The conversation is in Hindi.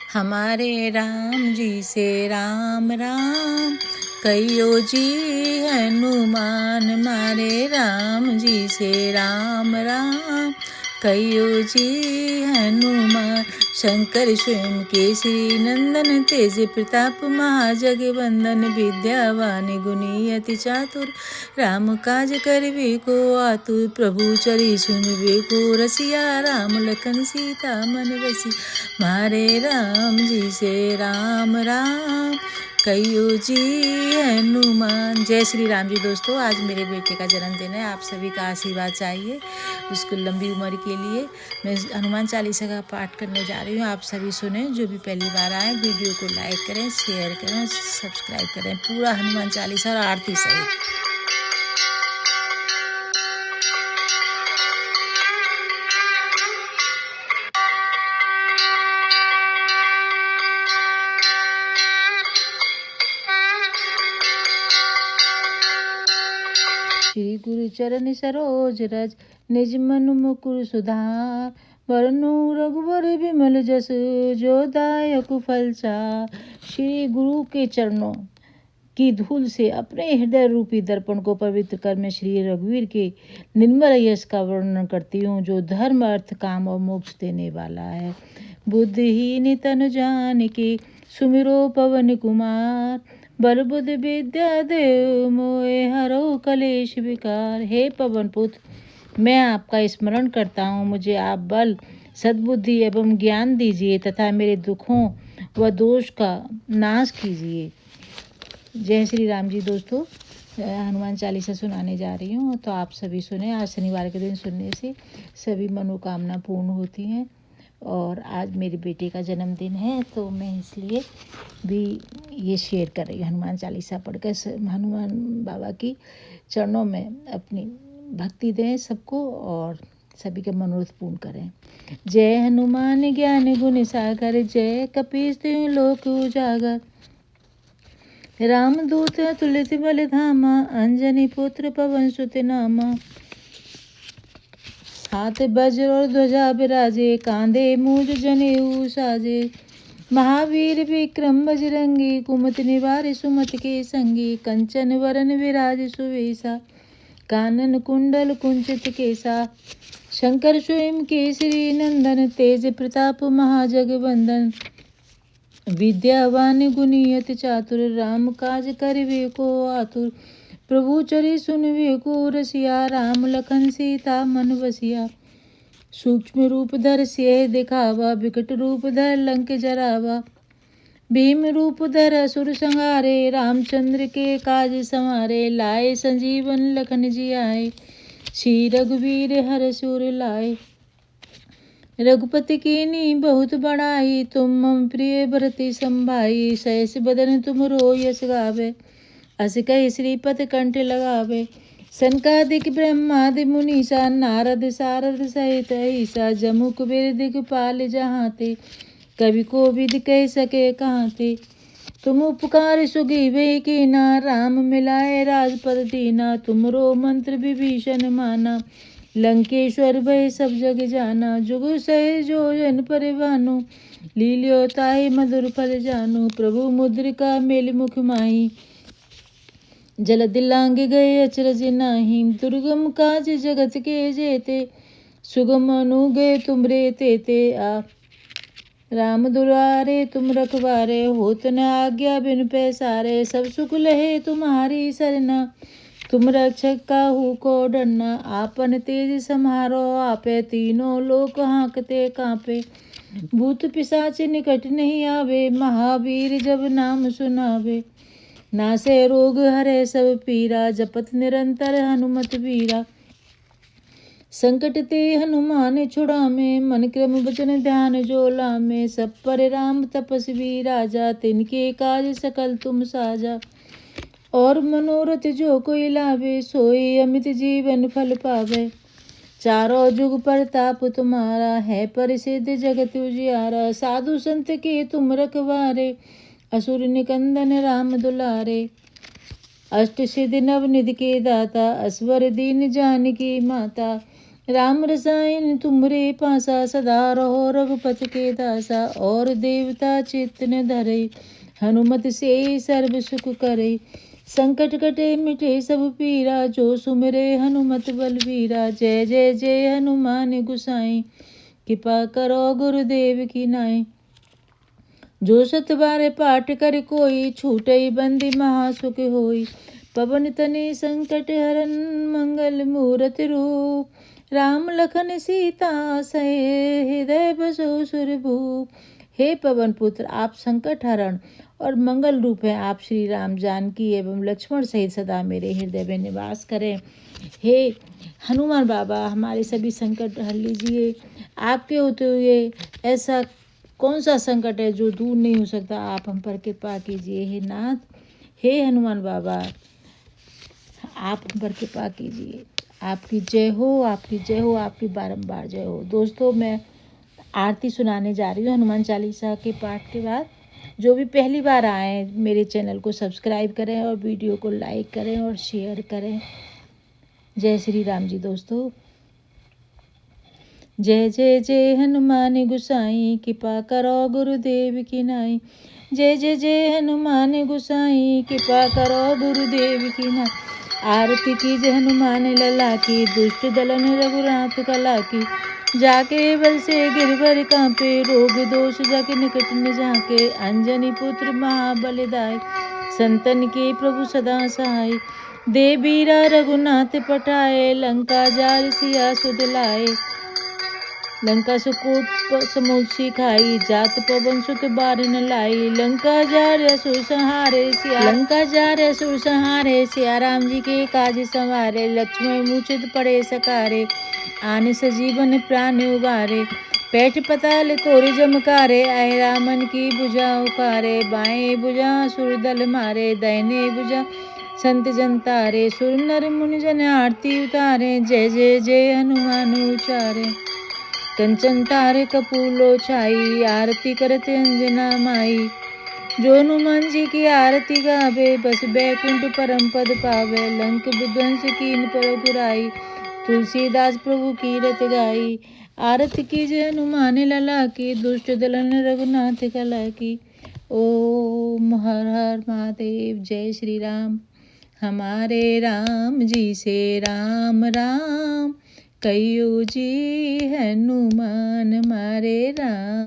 हमारे राम जी से राम राम कहियो जी हनुमान। मारे राम जी से राम राम कहियो जी हनुमान। शंकर स्वयं केसरी नंदन तेज प्रताप महाजगवंदन विद्यावान गुणी अति चातुर। राम काज करबे को आतुर प्रभु चरि सुनबे को रसिया। राम लखन सीता मन बसी मारे राम जी से राम राम कहियो जी हनुमान। जय श्री राम जी। दोस्तों, आज मेरे बेटे का जन्मदिन है। आप सभी का आशीर्वाद चाहिए उसको लंबी उम्र के लिए। मैं हनुमान चालीसा का पाठ करने जा रही हूँ। आप सभी सुने। जो भी पहली बार आए वीडियो को लाइक करें, शेयर करें, सब्सक्राइब करें। पूरा हनुमान चालीसा और आरती सहित। श्री गुरु चरण सरोज रज निज मन मुकुर सुधार। वरनु रघुवर विमल जस जो दायक फल चार। श्री गुरु के चरणों की धूल से अपने हृदय रूपी दर्पण को पवित्र कर मैं श्री रघुवीर के निर्मल यश का वर्णन करती हूँ, जो धर्म अर्थ काम और मोक्ष देने वाला है। बुद्धिहीन तनु जानिके सुमिरो पवन कुमार। बल बुद्धि विद्या देव मोए हरो कलेश विकार। हे पवन पुत्र, मैं आपका स्मरण करता हूँ। मुझे आप बल, सद्बुद्धि एवं ज्ञान दीजिए तथा मेरे दुखों व दोष का नाश कीजिए। जय श्री राम जी। दोस्तों, हनुमान चालीसा सुनाने जा रही हूँ, तो आप सभी सुने। आज शनिवार के दिन सुनने से सभी मनोकामना पूर्ण होती हैं। और आज मेरे बेटे का जन्मदिन है, तो मैं इसलिए भी ये शेयर कर रही हूँ। हनुमान चालीसा पढ़कर हनुमान बाबा की चरणों में अपनी भक्ति दें सबको और सभी का मनोरथ पूर्ण करें। जय हनुमान ज्ञान गुण सागर, जय कपीस तिहुँ लोक उजागर। रामदूत तुलित बल धामा, अंजनी पुत्र पवन सुत नामा। हाथ वज्र और ध्वजा विराजे, कांधे मूज जनेऊ साजे। महावीर विक्रम बजरंगी, कुमति निवार सुमति के संगी। कंचन वरन विराज सुवेशा, कानन कुंडल कुंचित केसा। शंकर स्वयं केसरी नंदन, तेज प्रताप महाजगवंदन। विद्यावान गुणी अति चातुर, राम काज करबे को आतुर। प्रभु चरि सुनबे को रसिया, राम लखन सीता मन बसिया। सूक्ष्म रूप धर सियहि दिखावा, विकट रूप धर लंक जरावा। भीम रूप धर असुर संहारे, रामचंद्र के काज संवारे। लाए संजीवन लखन जियाए, श्री रघुवीर हर सुर लाए। रघुपति कीन्ही बहुत बड़ाई, तुम मम प्रिय भरति संभाई। सहस बदन तुमरो यश गावे, अस कहि श्रीपति कंठ लगावे। सनकादिक ब्रह्मादि मुनीसा, नारद सारद सहित ऐसा। जमु कुबेर दिखपाल जहाँ ते, कवि कोविद कह सके कहाँ ते। तुम उपकार सुग्रीव कीना, राम मिलाए राजपद दीना। तुमरो मंत्र विभीषण माना, लंकेश्वर भय सब जग जाना। जुगु सहे जो जन परिवानो, लील्यो ताहि मधुर फल जानो। प्रभु मुद्रिका मेलि मुख माही, जलद लांघ गए अचरज नाही। दुर्गम काज जगत के जेते, सुगम अनुगय तुमरे तेते। आ राम दुलारे तुम रखवारे, होत न आज्ञा बिन पैसारे। सब सुख लहे तुम्हारी सरना, तुम रक्षक काहू को डरना। आपन तेज समारो आपे, तीनों लोक हाँकते कांपे। भूत पिशाच निकट नहीं आवे, महावीर जब नाम सुनावे। नासे रोग हरे सब पीरा, जपत निरंतर हनुमत वीरा। संकट ते हनुमान छुड़ामे, मन क्रम वचन ध्यान जो लामे। सब पर राम तपस्वी राजा, तिनके काज सकल तुम साजा। और मनोरथ जो कोई लावे, सोई अमित जीवन फल पावे। चारों जुग परताप तुम्हारा, है परिसिद्ध जगत उजियारा। साधु संत के तुम रखवारे, असुर निकंदन राम दुलारे। अष्ट सिद्धि नव निधि के दाता, असवर दीन जानकी माता। राम रसायन तुम्हरे पासा, सदा रहो रघुपति के दासा। और देवता चित्त न धरे, हनुमत से सर्व सुख करे। संकट कटे मिटे सब पीरा, जो सुमिरे हनुमत बलबीरा। जय जय जय हनुमान गुसाई, कृपा करो गुरुदेव की नाई। जो सत बार पाठ कर कोई, छूटई बंदी महासुख होई। पवन तनय संकट हरन, मंगल मूरति रूप। राम लखन सीता सहे, हृदय बसो सुरभूप। हे पवन पुत्र, आप संकट हरण और मंगल रूप है। आप श्री राम जानकी एवं लक्ष्मण सहित सदा मेरे हृदय में निवास करें। हे हनुमान बाबा, हमारे सभी संकट हर लीजिए। आपके होते हुए ऐसा कौन सा संकट है जो दूर नहीं हो सकता। आप हम पर कृपा कीजिए हे नाथ। हे हनुमान बाबा, आप हम पर कृपा कीजिए। आपकी जय हो, आपकी जय हो, आपकी बारंबार जय हो। दोस्तों, मैं आरती सुनाने जा रही हूँ हनुमान चालीसा के पाठ के बाद। जो भी पहली बार आए मेरे चैनल को सब्सक्राइब करें और वीडियो को लाइक करें और शेयर करें। जय श्री राम जी। दोस्तों, जय जय जय हनुमान गुसाई, कृपा करो गुरुदेव की नाई। जय जय जय हनुमान गुसाई, कृपा करो गुरुदेव की नाई। आरती की जय हनुमान लला की, दुष्ट दलन रघुनाथ कला की। जाके बल से गिरवर कांपे, रोग दोष जाके निकट न जाके। अंजनी पुत्र महाबलदाय, संतन के प्रभु सदा सहाय। दे बीरा रघुनाथ पठाए, लंका जार सिया सुध लाए। लंका सुकोट समोसी खाई, जात पवन सुत बार न लाई। लंका जार असुर संहारे सिया, लंका जार असुर संहारे। सिया राम जी के काज संवारे, लक्ष्मण मूर्छित पड़े सकारे। आने सजीवन प्राण उबारे, पैठ पताल तोरे जमकारे। आए रामन की भुजा उकारे, बाएं भुजा सुर दल मारे। दाहिने भुजा संत जन तारे, सुर नर मुनि जन आरती उतारे। जय जय जय हनुमान उचारे, कंचन तारे कपूलो छाई। आरती करते अंजना माई, जो हनुमान जी की आरती गावे। बस बैकुंठ परम पद पावे, लंक विध्वंस कीन पर बुराई। तुलसीदास प्रभु की रत गाई। आरती की जय हनुमान लला की, दुष्ट दलन रघुनाथ कला की। ओम हर हर महादेव। जय श्री राम। हमारे राम जी से राम राम, कहियो जी हनुमान मारे राम।